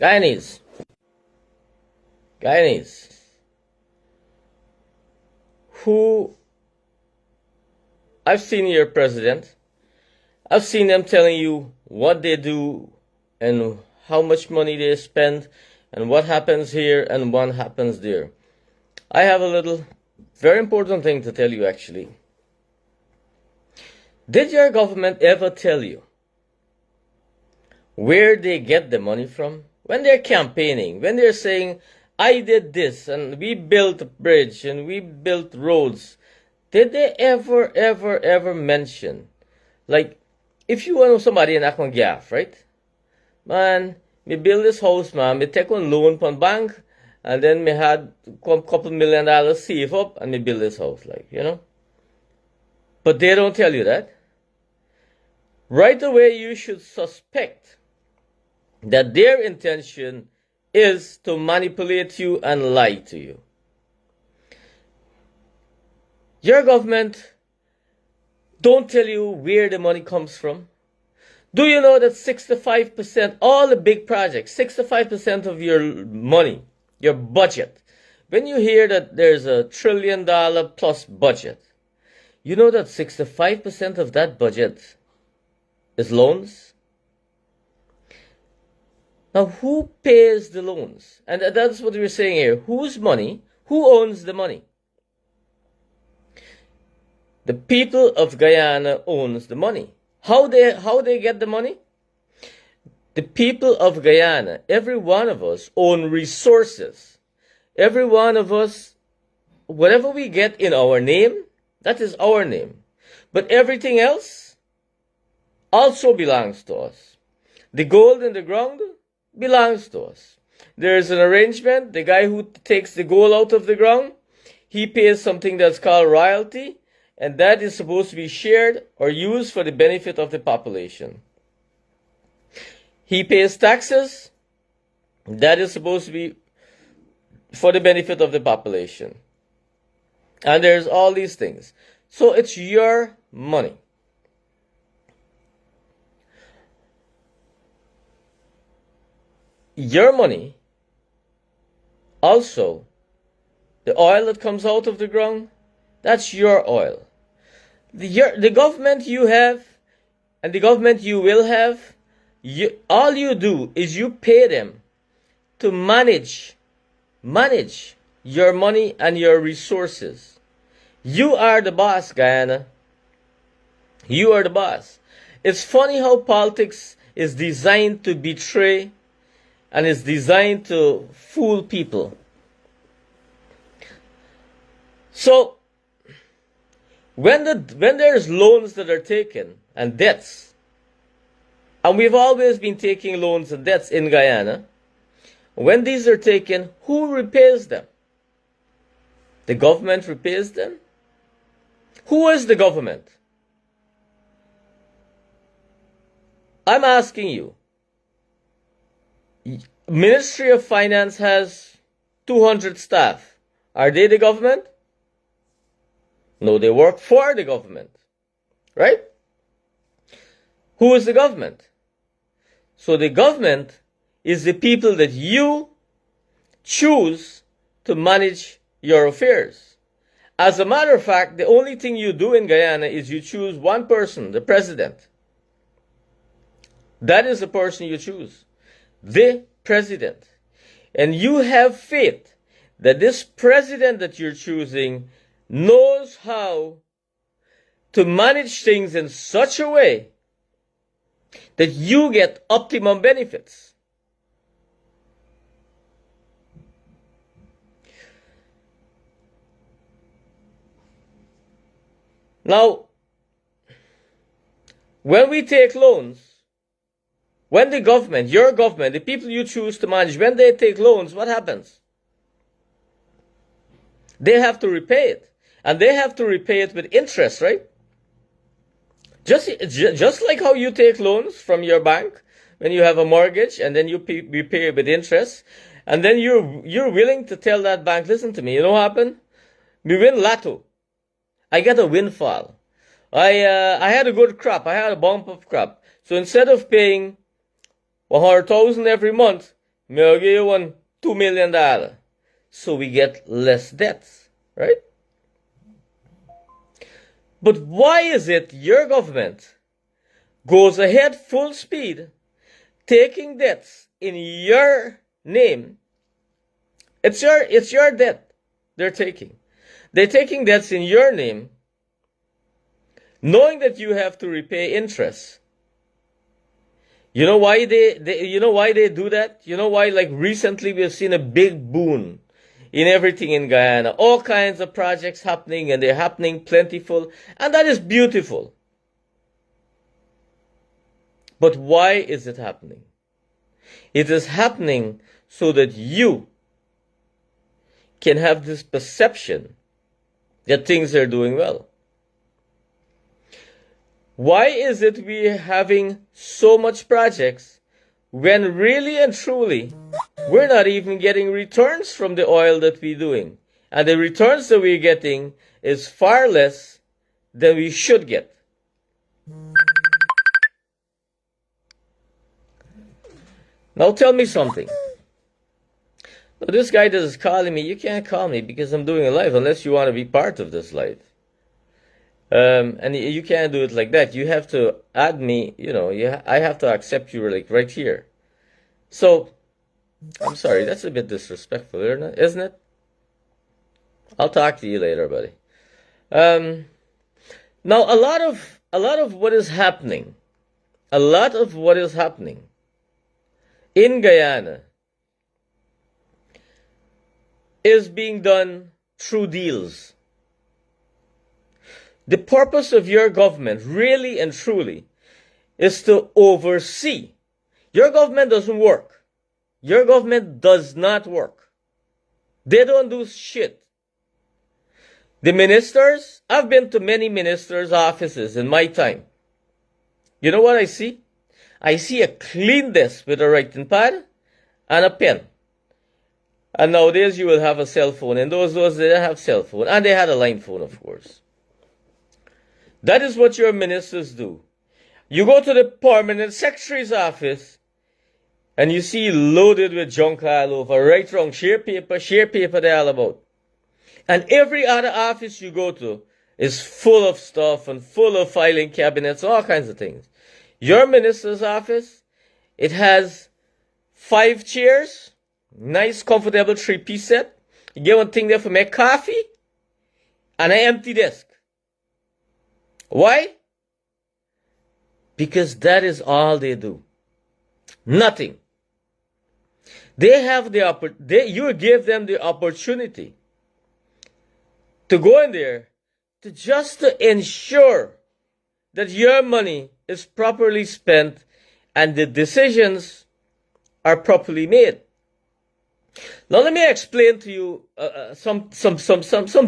Guyanese, Guyanese, who I've seen your president. I've seen them telling you what they do and how much money they spend and what happens here and what happens there. I have a little, very important thing to tell you actually. Did your government ever tell you where they get the money from? When they're campaigning, when they're saying, I did this and we built a bridge and we built roads, did they ever mention, like, if you want somebody in Akon Gaff, right? Man, me build this house, man, me take one loan from bank, and then me had a couple $1 million save up, and me build this house, like, you know? But they don't tell you that. Right away, you should suspect that their intention is to manipulate you and lie to you. Your government don't tell you where the money comes from. Do you know that 65%, all the big projects, 65% of your money, your budget, when you hear that there's a $1 trillion plus budget, you know that 65% of that budget is loans? Now, who pays the loans? And that's what we're saying here. Whose money? Who owns the money? The people of Guyana owns the money. How they get the money? The people of Guyana, every one of us own resources. Every one of us, whatever we get in our name, that is our name. But everything else also belongs to us. The gold in the ground belongs to us. There's an arrangement. The guy who takes the gold out of the ground, he pays something that's called royalty, and that is supposed to be shared or used for the benefit of the population. He pays taxes. That is supposed to be for the benefit of the population. And there's all these things. So it's your money. Your money, also, the oil that comes out of the ground, that's your oil. The government you have and the government you will have, all you do is you pay them to manage your money and your resources. You are the boss, Guyana. You are the boss. It's funny how politics is designed to betray and is designed to fool people. So, when there's loans that are taken and debts, and we've always been taking loans and debts in Guyana, when these are taken, who repays them? The government repays them? Who is the government? I'm asking you. Ministry of Finance has 200 staff. Are they the government? No, they work for the government. Right? Who is the government? So the government is the people that you choose to manage your affairs. As a matter of fact, the only thing you do in Guyana is you choose one person, the president. That is the person you choose. The president. And you have faith that this president that you're choosing knows how to manage things in such a way that you get optimum benefits. Now, when we take loans, when the government, your government, the people you choose to manage, when they take loans, what happens? They have to repay it. And they have to repay it with interest, right? Just like how you take loans from your bank when you have a mortgage and then you pay it with interest. And then you're willing to tell that bank, listen to me, you know what happened? Me win lotto. I get a windfall. I had a good crop. I had a bump of crop. So instead of paying 100,000 every month, I'll give you $2 million. So we get less debts, right? But why is it your government goes ahead full speed, taking debts in your name? It's your debt they're taking. They're taking debts in your name, knowing that you have to repay interest. You know why they do that? You know why, like, recently we've seen a big boom in everything in Guyana. All kinds of projects happening, and they're happening plentiful, and that is beautiful. But why is it happening? It is happening so that you can have this perception that things are doing well. Why is it we're having so much projects when really and truly we're not even getting returns from the oil that we're doing? And the returns that we're getting is far less than we should get. Now tell me something. Now, this guy that is calling me, you can't call me because I'm doing a live unless you want to be part of this live. And you can't do it like that. You have to add me, I have to accept you like right here. So, I'm sorry, that's a bit disrespectful, isn't it? I'll talk to you later, buddy. Now, a lot of what is happening in Guyana is being done through deals. The purpose of your government, really and truly, is to oversee. Your government doesn't work. Your government does not work. They don't do shit. The ministers, I've been to many ministers' offices in my time. You know what I see? I see a clean desk with a writing pad and a pen. And nowadays you will have a cell phone. In those days they didn't have cell phone. And they had a line phone, of course. That is what your ministers do. You go to the permanent secretary's office and you see loaded with junk all over. Right, wrong, share paper they're all about. And every other office you go to is full of stuff and full of filing cabinets, all kinds of things. Your minister's office, it has 5 chairs, nice, comfortable 3-piece set. You get one thing there for make coffee, and an empty desk. Why? Because that is all they do. Nothing. They have you give them the opportunity to go in there to ensure that your money is properly spent and the decisions are properly made. Now let me explain to you some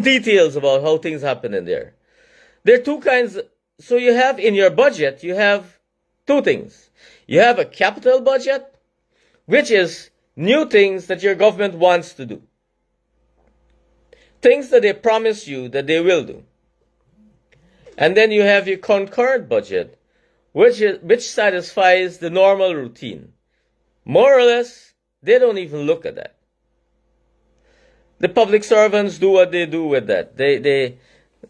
details about how things happen in there. There are 2 kinds. So you have in your budget, you have 2 things. You have a capital budget, which is new things that your government wants to do. Things that they promise you that they will do. And then you have your concurrent budget, which satisfies the normal routine. More or less, they don't even look at that. The public servants do what they do with that.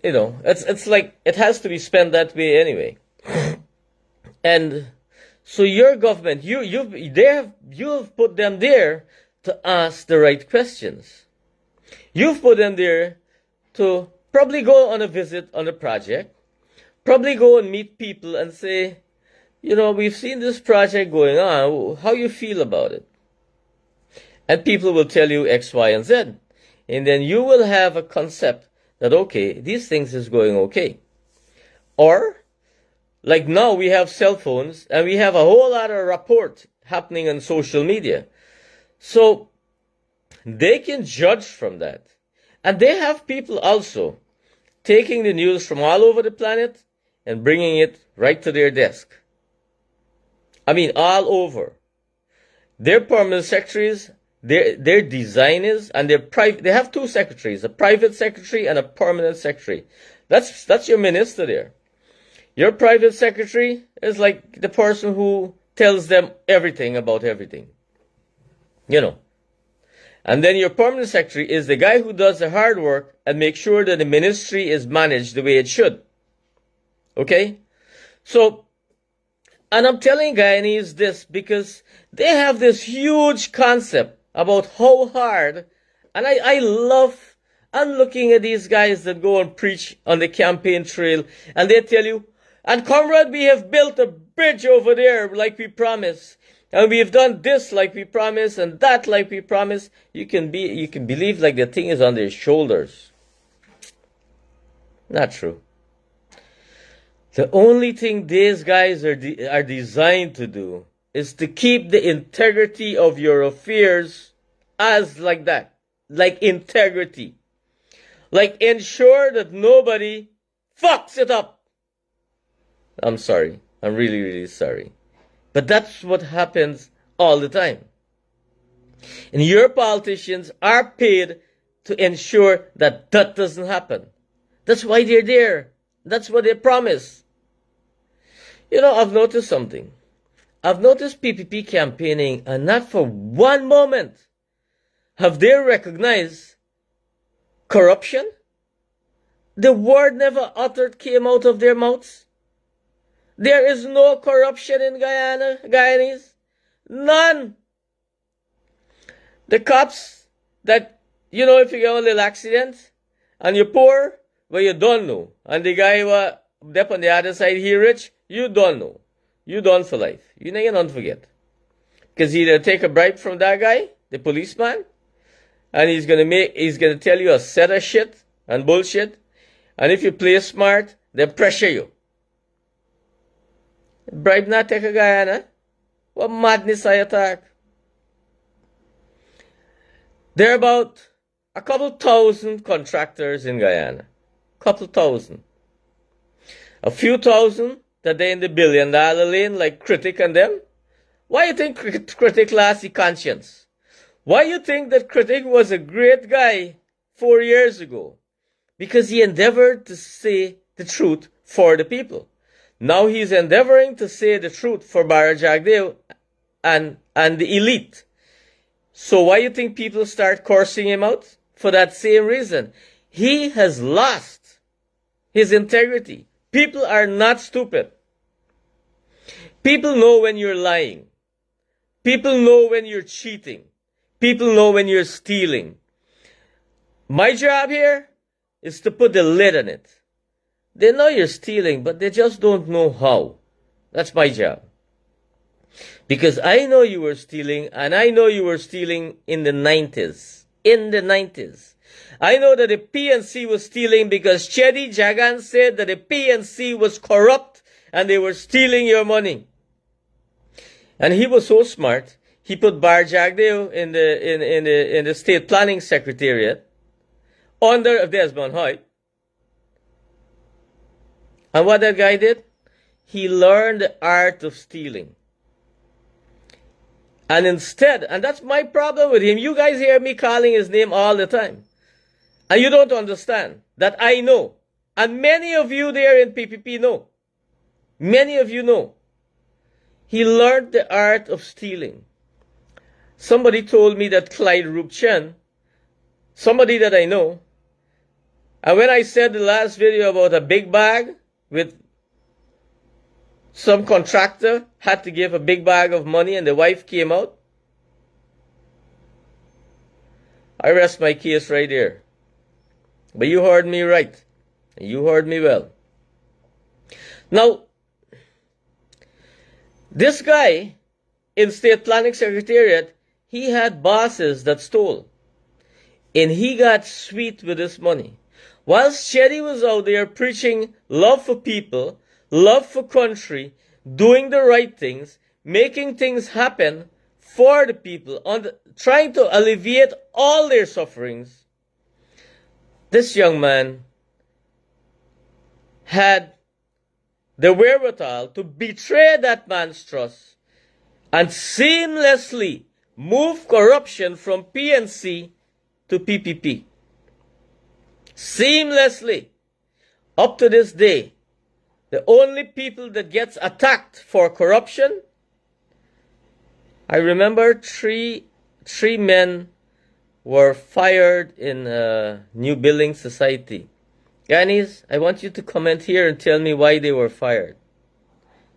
It's like it has to be spent that way anyway. And so your government, you have put them there to ask the right questions. You've put them there to probably go on a visit on a project, probably go and meet people and say, we've seen this project going on. How you feel about it? And people will tell you X, Y, and Z. And then you will have a concept that, okay, these things is going okay. Or, like now we have cell phones and we have a whole lot of report happening on social media. So, they can judge from that. And they have people also taking the news from all over the planet and bringing it right to their desk. I mean, all over. Their permanent secretaries, their designers, and they have 2 secretaries, a private secretary and a permanent secretary. That's your minister there. Your private secretary is like the person who tells them everything about everything. You know. And then your permanent secretary is the guy who does the hard work and makes sure that the ministry is managed the way it should. Okay? So, and I'm telling Guyanese this because they have this huge concept about how hard, and I love, I'm looking at these guys that go and preach on the campaign trail, and they tell you, and comrade, we have built a bridge over there like we promised. And we've done this like we promised and that like we promised. You can believe like the thing is on their shoulders. Not true. The only thing these guys are designed to do is to keep the integrity of your affairs as like that. Like integrity. Like ensure that nobody fucks it up. I'm sorry. I'm really, really sorry. But that's what happens all the time. And your politicians are paid to ensure that that doesn't happen. That's why they're there. That's what they promise. You know, I've noticed something. I've noticed PPP campaigning, and not for one moment have they recognized corruption. The word never uttered came out of their mouths. There is no corruption in Guyana, Guyanese. None. The cops that, you know, if you get a little accident and you're poor, well, you don't know. And the guy who up on the other side, he rich, you don't know. You done for life. You know, you don't forget. Because either take a bribe from that guy, the policeman, and he's gonna tell you a set of shit and bullshit. And if you play smart, they pressure you. Bribe not take a Guyana. What madness I attack? There are about a couple thousand contractors in Guyana. Couple thousand. A few thousand that they're in the $1 billion lane like Critic and them. Why you think Critic lost his conscience? Why you think that Critic was a great guy 4 years ago? Because he endeavored to say the truth for the people. Now he's endeavoring to say the truth for Bara Jagdeo and the elite. So why you think people start cursing him out? For that same reason. He has lost his integrity. People are not stupid. People know when you're lying. People know when you're cheating. People know when you're stealing. My job here is to put the lid on it. They know you're stealing, but they just don't know how. That's my job. Because I know you were stealing, and I know you were stealing in the 90s. In the 90s. I know that the PNC was stealing because Chedi Jagan said that the PNC was corrupt and they were stealing your money. And he was so smart, he put Bara Jagdeo in the State Planning Secretariat under Desmond Hoy. And what that guy did? He learned the art of stealing. And instead, and that's my problem with him, you guys hear me calling his name all the time. And you don't understand that I know. And many of you there in PPP know. Many of you know. He learned the art of stealing. Somebody told me that Clyde Rupchen, somebody that I know, and when I said the last video about a big bag, with some contractor had to give a big bag of money and the wife came out, I rest my case right there. But you heard me right. You heard me well. Now, this guy in State Planning Secretariat, he had bosses that stole. And he got sweet with his money. Whilst Chedi was out there preaching love for people, love for country, doing the right things, making things happen for the people, trying to alleviate all their sufferings, this young man had the wherewithal to betray that man's trust and seamlessly move corruption from PNC to PPP. Seamlessly. Up to this day, the only people that gets attacked for corruption, I remember three 3 men were fired in New Building Society. Guyanese, I want you to comment here and tell me why they were fired.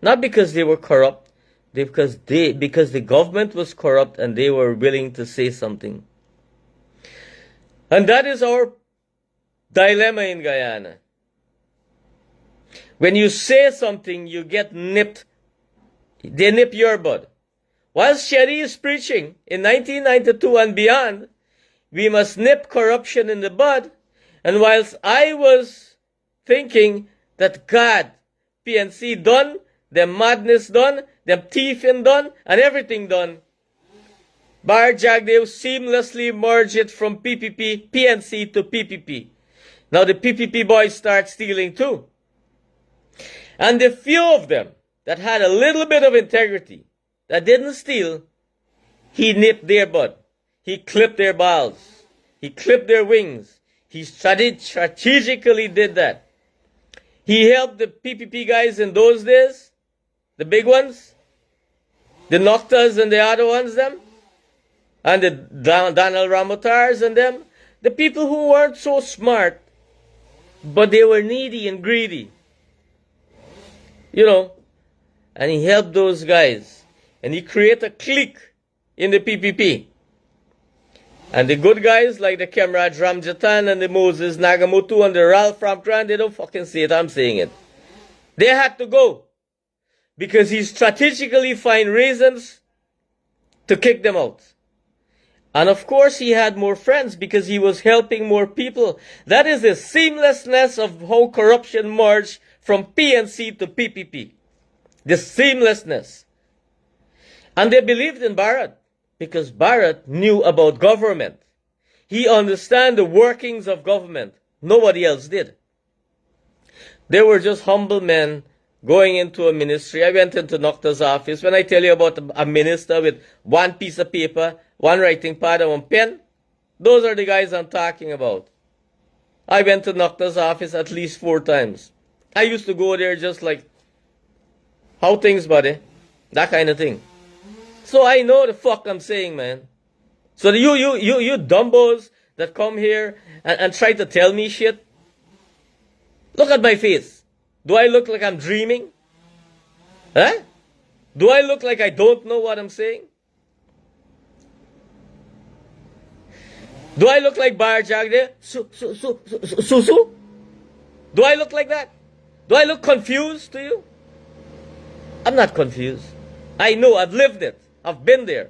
Not because they were corrupt, because the government was corrupt and they were willing to say something. And that is our dilemma in Guyana. When you say something, you get nipped. They nip your bud. While Sherry is preaching in 1992 and beyond, we must nip corruption in the bud. And whilst I was thinking that God, PNC done, them madness done, them thieving done, and everything done, Bar Jagdeo seamlessly merged it from PNC to PPP. Now the PPP boys start stealing too. And the few of them that had a little bit of integrity, that didn't steal, he nipped their bud. He clipped their balls. He clipped their wings. He strategically did that. He helped the PPP guys in those days, the big ones, the Noctas and the other ones, them, and the Donald Ramotars and them, the people who weren't so smart, but they were needy and greedy. You know, and he helped those guys. And he created a clique in the PPP. And the good guys like the Kemraj Ramjatan and the Moses Nagamutu and the Ralph Ramkran, they don't fucking say it, I'm saying it. They had to go. Because he strategically find reasons to kick them out. And of course he had more friends because he was helping more people. That is the seamlessness of how corruption merged from PNC to PPP. The seamlessness. And they believed in Bharat because Bharat knew about government. He understood the workings of government. Nobody else did. They were just humble men going into a ministry. I went into Nocta's office. When I tell you about a minister with one piece of paper, one writing pad and one pen, those are the guys I'm talking about. I went to Nocta's office at least 4 times. I used to go there just like, how things, buddy? That kind of thing. So I know the fuck I'm saying, man. So you dumbos that come here and try to tell me shit, look at my face. Do I look like I'm dreaming? Huh? Do I look like I don't know what I'm saying? Do I look like Bar Jagde? Susu? Do I look like that? Do I look confused to you? I'm not confused. I know, I've lived it. I've been there.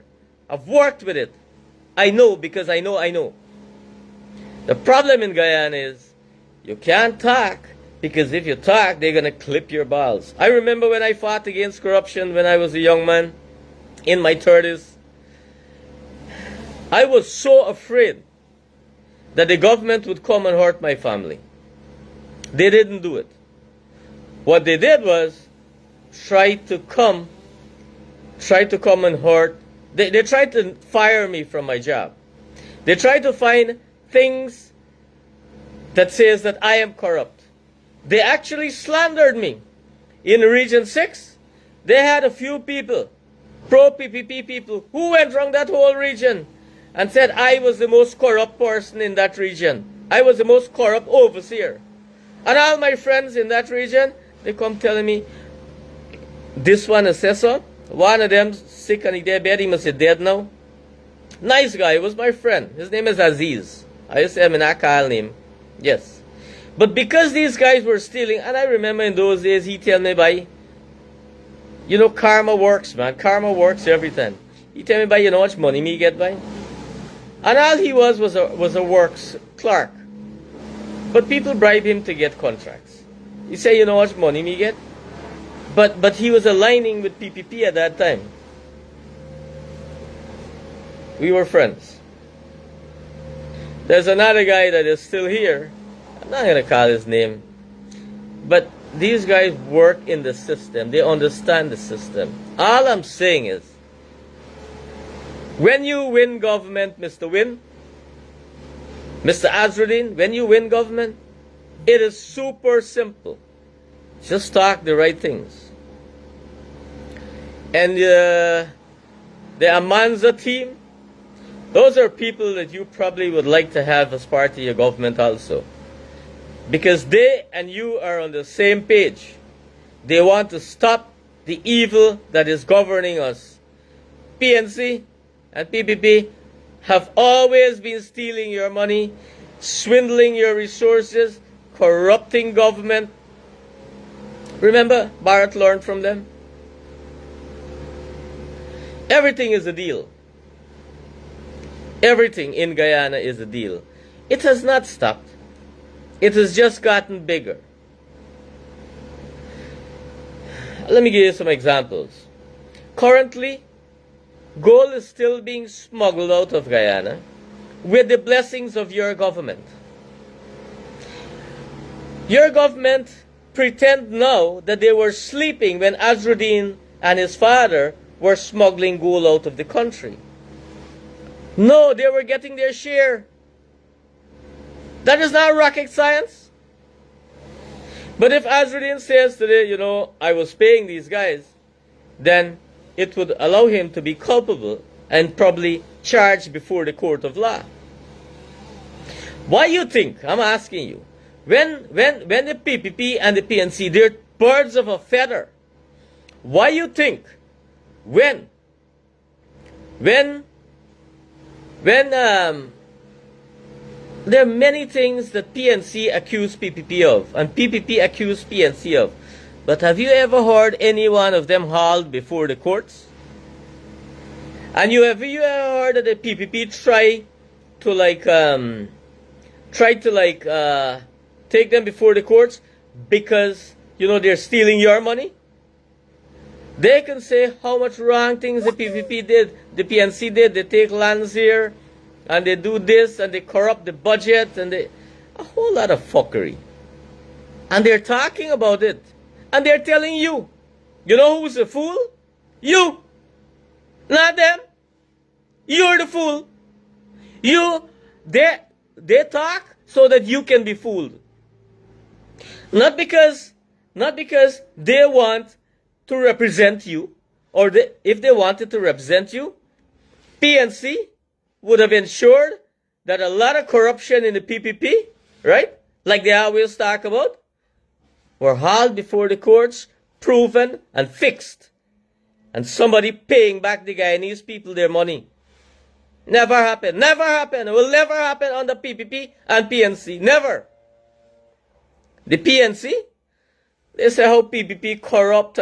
I've worked with it. I know because I know. The problem in Guyana is you can't talk because if you talk, they're going to clip your balls. I remember when I fought against corruption when I was a young man in my 30s. I was so afraid that the government would come and hurt my family. They didn't do it. What they did was try to come and hurt. They tried to fire me from my job. They tried to find things that says that I am corrupt. They actually slandered me. In Region 6, they had a few people, pro-PPP people, who went around that whole region and said I was the most corrupt person in that region. I was the most corrupt overseer. And all my friends in that region, they come telling me, this one assessor, one of them sick and he dead, he must be dead now. Nice guy, he was my friend. His name is Aziz. I used to have an call name. Yes. But because these guys were stealing, and I remember in those days he tell me by, you know, karma works, man. Karma works every time. He tell me by, you know how much money me get by? And all he was a works clerk. But people bribe him to get contracts. He say, you know how much money me get? But he was aligning with PPP at that time. We were friends. There's another guy that is still here. I'm not going to call his name. But these guys work in the system. They understand the system. All I'm saying is, when you win government, Mr. Win, Mr. Azruddin, when you win government, it is super simple. Just talk the right things. And the Amanza team, Those are people that you probably would like to have as part of your government also. Because they and you are on the same page. They want to stop the evil that is governing us. PNC and PPP have always been stealing your money, swindling your resources, corrupting government. Remember, Bharat learned from them. Everything is a deal. Everything in Guyana is a deal. It has not stopped. It has just gotten bigger. Let me give you some examples. Currently, gold is still being smuggled out of Guyana with the blessings of your government. Your government pretend now that they were sleeping when Azruddin and his father were smuggling gold out of the country. No, they were getting their share. That is not rocket science. But if Azruddin says today, I was paying these guys, then it would allow him to be culpable and probably charged before the court of law. Why you think, I'm asking you, when the PPP and the PNC, they're birds of a feather, why you think when there are many things that PNC accuse PPP of and PPP accuse PNC of, but have you ever heard any one of them hauled before the courts? And have you ever heard that the PPP try to take them before the courts because they're stealing your money? They can say how much wrong things the PPP did, the PNC did. They take lands here, and they do this, and they corrupt the budget, and a whole lot of fuckery. And they're talking about it. And they're telling you. You know who's the fool? You. Not them. You're the fool. They talk so that you can be fooled. Not because they want to represent you, or if they wanted to represent you, PNC would have ensured that a lot of corruption in the PPP, right, like they always talk about, were hauled before the courts, proven and fixed, and somebody paying back the Guyanese people their money. Never happened. Never happened. It will never happen on the PPP and PNC. Never. The PNC, they say how PPP corrupt.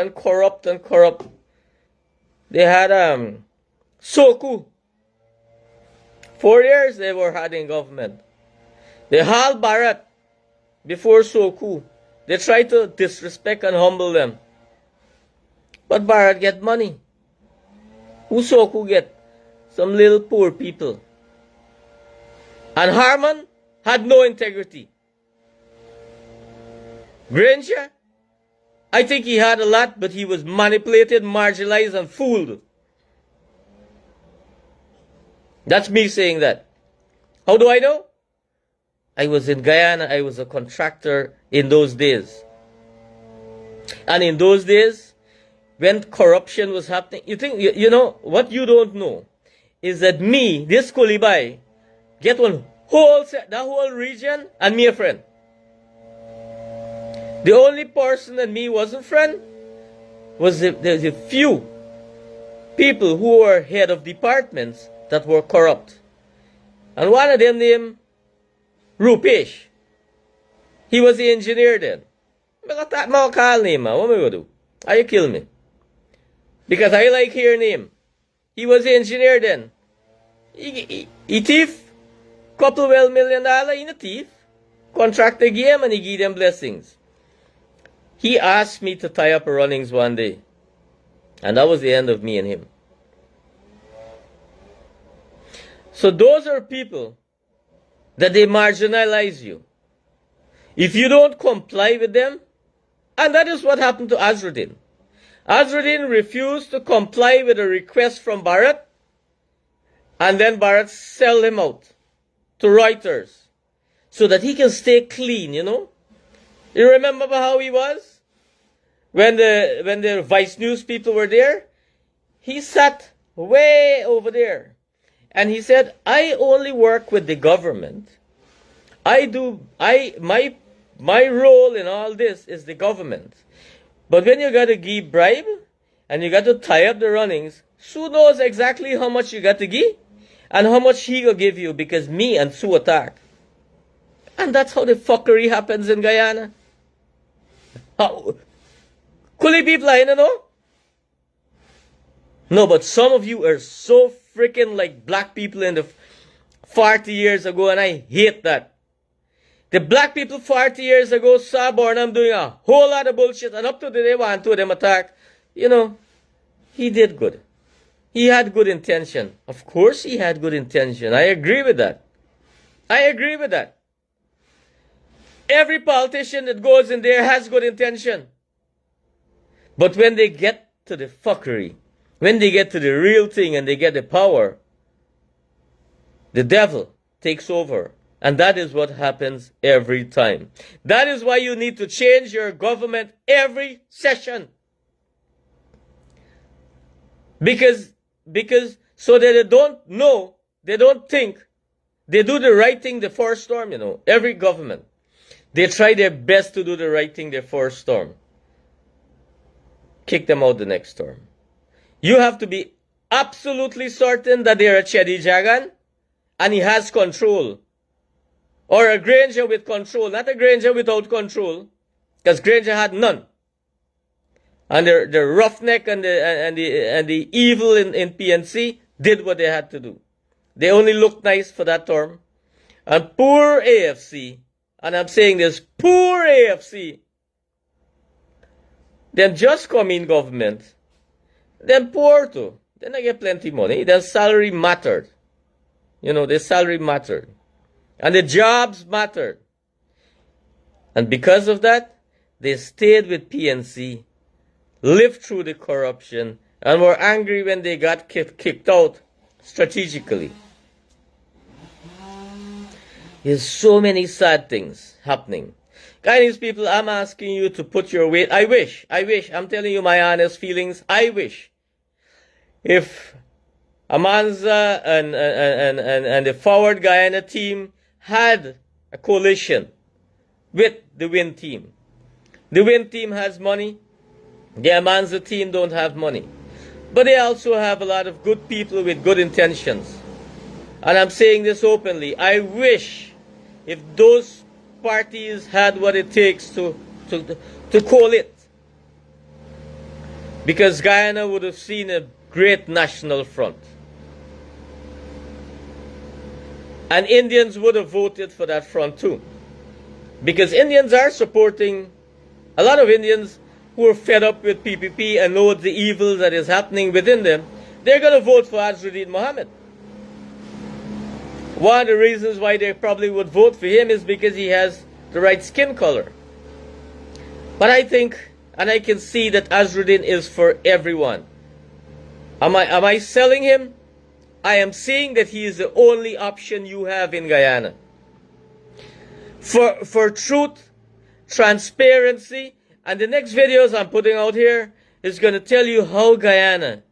They had Soku. 4 years they were had in government. They hauled Bharat before Soku. They tried to disrespect and humble them. But Bharat get money. Who Soku get? Some little poor people. And Harman had no integrity. Granger, I think he had a lot, but he was manipulated, marginalized, and fooled. That's me saying that. How do I know? I was in Guyana. I was a contractor in those days. And in those days, when corruption was happening, what you don't know is that me, this Kulibai, get that whole region, and me a friend. The only person that me wasn't friend was the few people who were head of departments that were corrupt. And one of them named Rupesh. He was the engineer then. I call name, man. What am I going to do? Are you kill me? Because I like hearing name. He was the engineer then. He thief. Couple $1 million in a thief. Contract the game and he give them blessings. He asked me to tie up a runnings one day. And that was the end of me and him. So those are people that they marginalize you. If you don't comply with them, and that is what happened to Azruddin. Azruddin refused to comply with a request from Bharat, and then Bharat sell him out to Reuters so that he can stay clean, You remember how he was? When the Vice News people were there? He sat way over there. And he said, I only work with the government. My role in all this is the government. But when you got to give bribe and you got to tie up the runnings, Sue knows exactly how much you got to give and how much he will give you because me and Sue attack. And that's how the fuckery happens in Guyana. How? Could it be blind, you know? No, but some of you are so freaking like black people in the 40 years ago, and I hate that. The black people 40 years ago saw Barnum doing a whole lot of bullshit, and up to the day one, two of them attack. You know, he did good. He had good intention. Of course he had good intention. I agree with that. I agree with that. Every politician that goes in there has good intention. But when they get to the fuckery, when they get to the real thing and they get the power, the devil takes over. And that is what happens every time. That is why you need to change your government every session. Because so that they don't know, they don't think, they do the right thing the first term, you know. Every government, they try their best to do the right thing their first term. Kick them out the next term. You have to be absolutely certain that they're a Chedi Jagan and he has control. Or a Granger with control, not a Granger without control, because Granger had none. And the roughneck and the evil in PNC did what they had to do. They only looked nice for that term. And poor AFC, and I'm saying this, poor AFC, them just come in government, them poor too. Then they get plenty money. Their salary mattered. You know, their salary mattered. And the jobs mattered. And because of that, they stayed with PNC, lived through the corruption, and were angry when they got kicked out strategically. There's so many sad things happening. Guyanese people, I'm asking you to put your weight. I wish, I'm telling you my honest feelings. I wish if Amanza and the Forward Guyana team had a coalition with the Win team. The Win team has money. The Amanza team don't have money. But they also have a lot of good people with good intentions. And I'm saying this openly. I wish if those parties had what it takes to coalesce. Because Guyana would have seen a great national front. And Indians would have voted for that front too. Because Indians are supporting, a lot of Indians who are fed up with PPP and know the evil that is happening within them, they're going to vote for Azruddin Mohammed. One of the reasons why they probably would vote for him is because he has the right skin color. But I think, and I can see that Azruddin is for everyone. Am I selling him? I am seeing that he is the only option you have in Guyana. For truth, transparency, and the next videos I'm putting out here is going to tell you how Guyana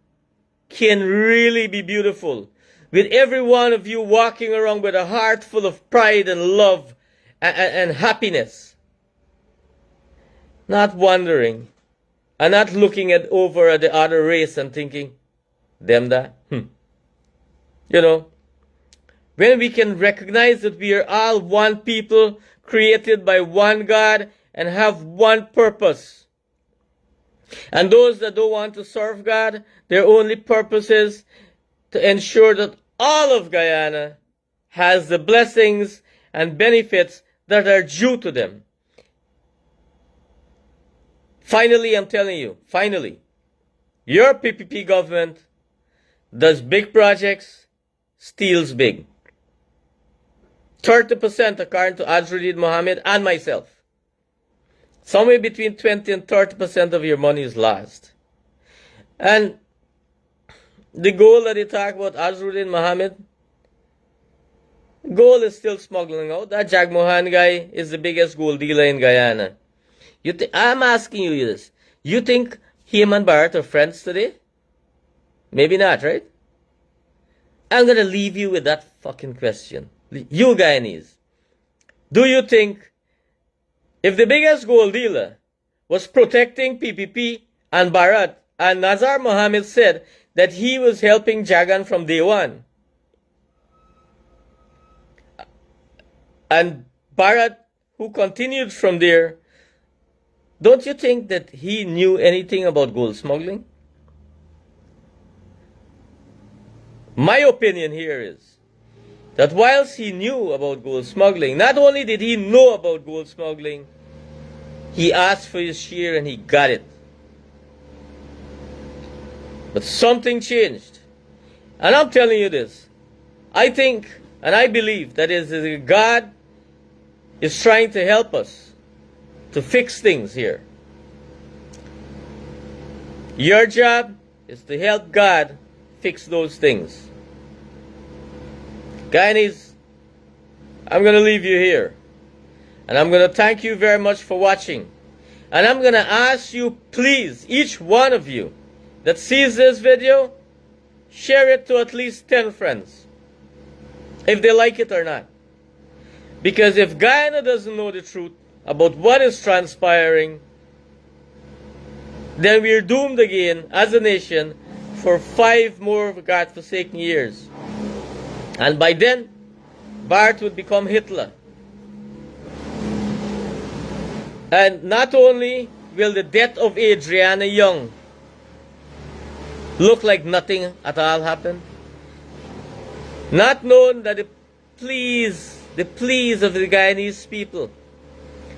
can really be beautiful. With every one of you walking around with a heart full of pride and love and happiness. Not wondering and not looking over at the other race and thinking, them that. You know, when we can recognize that we are all one people created by one God and have one purpose. And those that don't want to serve God, their only purpose is to ensure that all of Guyana has the blessings and benefits that are due to them. Finally, I'm telling you, finally, your PPP government does big projects, steals big. 30% according to Azruddin Mohammed and myself. Somewhere between 20 and 30% of your money is lost. And the goal that they talk about, Azruddin Mohammed, gold is still smuggling out. That Jagmohan guy is the biggest gold dealer in Guyana. I'm asking you this. You think him and Bharat are friends today? Maybe not, right? I'm going to leave you with that fucking question. You Guyanese, do you think if the biggest gold dealer was protecting PPP and Bharat, and Nazar Mohammed said that he was helping Jagan from day one, and Bharat, who continued from there, don't you think that he knew anything about gold smuggling? My opinion here is that whilst he knew about gold smuggling, not only did he know about gold smuggling, he asked for his share and he got it. But something changed. And I'm telling you this. I think and I believe that God is trying to help us to fix things here. Your job is to help God fix those things. Guyanese, I'm going to leave you here. And I'm going to thank you very much for watching. And I'm going to ask you, please, each one of you that sees this video, share it to at least 10 friends, if they like it or not. Because if Guyana doesn't know the truth about what is transpiring, then we're doomed again as a nation for 5 more God-forsaken years. And by then, Bharat would become Hitler. And not only will the death of Adriana Young look like nothing at all happen, not knowing that the pleas of the Guyanese people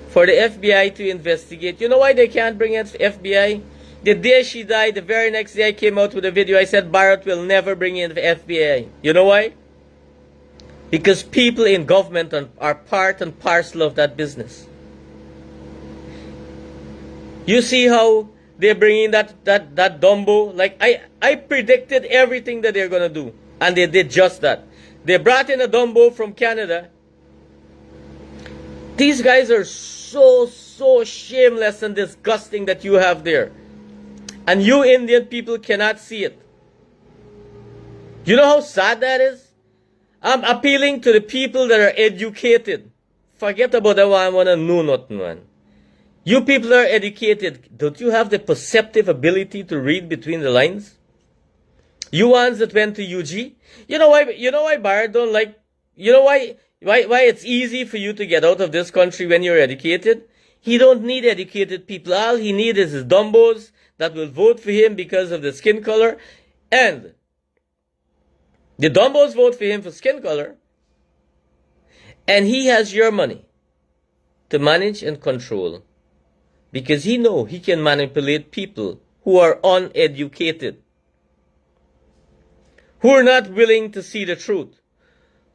for the FBI to investigate. You know why they can't bring in the FBI? The day she died, the very next day I came out with a video. I said Bharat will never bring in the FBI. You know why? Because people in government are part and parcel of that business. You see how they're bringing that Dumbo? Like, I predicted everything that they're going to do. And they did just that. They brought in a Dumbo from Canada. These guys are so shameless and disgusting that you have there. And you Indian people cannot see it. You know how sad that is? I'm appealing to the people that are educated. Forget about that one, I want to know nothing, man. You people are educated. Don't you have the perceptive ability to read between the lines? You ones that went to UG? You know why Bharat don't like, you know why it's easy for you to get out of this country when you're educated? He don't need educated people. All he needs is his dumbos that will vote for him because of the skin color. And the dumbos vote for him for skin color. And he has your money to manage and control. Because he knows he can manipulate people who are uneducated, who are not willing to see the truth,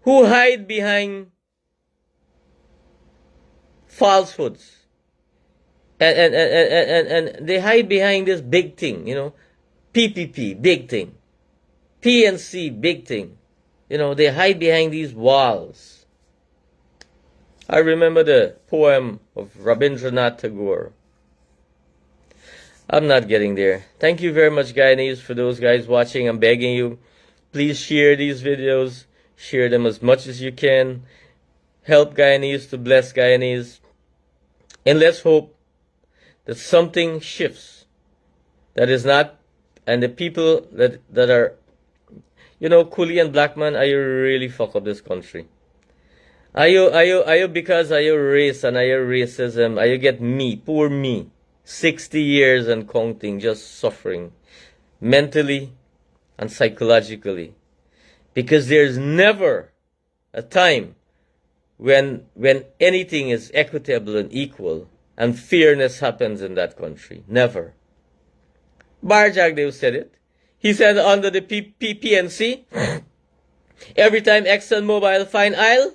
who hide behind falsehoods. And they hide behind this big thing, you know, PPP, big thing, PNC, big thing. You know, they hide behind these walls. I remember the poem of Rabindranath Tagore. I'm not getting there. Thank you very much, Guyanese, for those guys watching. I'm begging you, please share these videos. Share them as much as you can. Help Guyanese to bless Guyanese. And let's hope that something shifts. That is not, and the people that are, you know, Coolie and Blackman, are you really fuck up this country? Are you because of your race and your racism? Are you get me, poor me, 60 years and counting, just suffering mentally and psychologically? Because there's never a time when anything is equitable and equal and fairness happens in that country. Never. Bharat Jagdev said it. He said under the PNC, every time ExxonMobil find oil,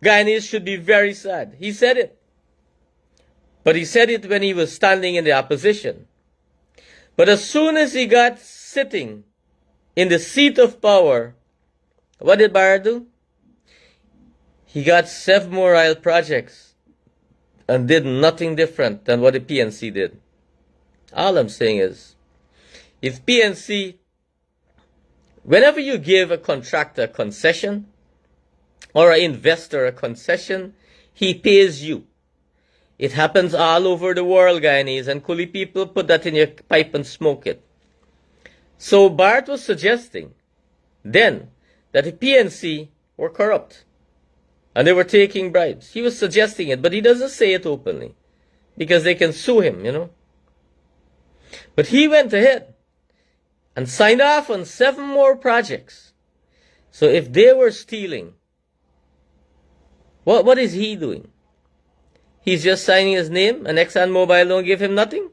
Guyanese should be very sad. He said it. But he said it when he was standing in the opposition. But as soon as he got sitting in the seat of power, what did Bharat do? He got 7 more oil projects and did nothing different than what the PNC did. All I'm saying is, if PNC Whenever you give a contractor a concession or an investor a concession, he pays you. It happens all over the world, Guyanese, and Coolie people put that in your pipe and smoke it. So Bart was suggesting then that the PNC were corrupt and they were taking bribes. He was suggesting it, but he doesn't say it openly because they can sue him, you know. But he went ahead and signed off on 7 more projects. So if they were stealing, what is he doing? He's just signing his name and ExxonMobil don't give him nothing?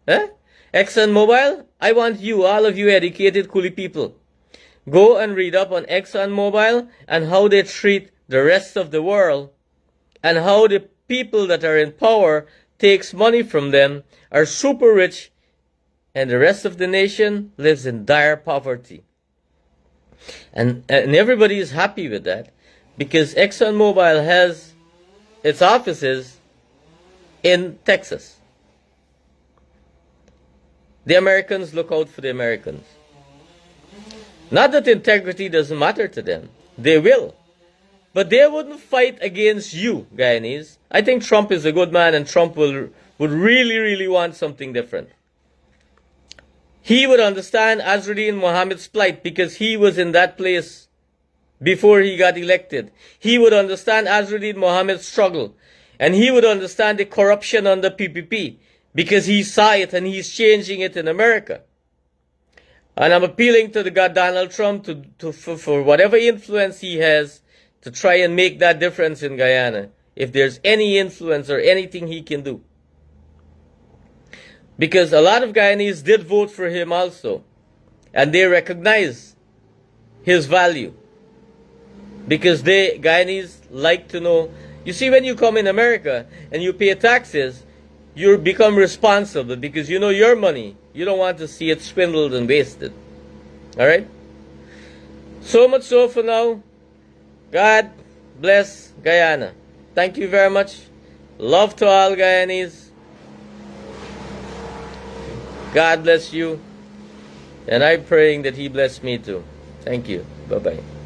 Eh? ExxonMobil, I want you, all of you educated Coolie people, go and read up on ExxonMobil and how they treat the rest of the world and how the people that are in power takes money from them, are super rich, and the rest of the nation lives in dire poverty. And everybody is happy with that because ExxonMobil has its offices in Texas. The Americans look out for the Americans. Not that integrity doesn't matter to them. They will. But they wouldn't fight against you, Guyanese. I think Trump is a good man and Trump would really, really want something different. He would understand Azruddin Mohammed's plight because he was in that place before he got elected. He would understand Azruddin Mohammed's struggle. And he would understand the corruption under PPP because he saw it and he's changing it in America. And I'm appealing to the God Donald Trump for whatever influence he has to try and make that difference in Guyana, if there's any influence or anything he can do. Because a lot of Guyanese did vote for him also, and they recognize his value. Because Guyanese like to know, you see, when you come in America and you pay taxes, you become responsible because you know your money. You don't want to see it swindled and wasted. Alright? So much so for now. God bless Guyana. Thank you very much. Love to all Guyanese. God bless you. And I'm praying that He bless me too. Thank you. Bye-bye.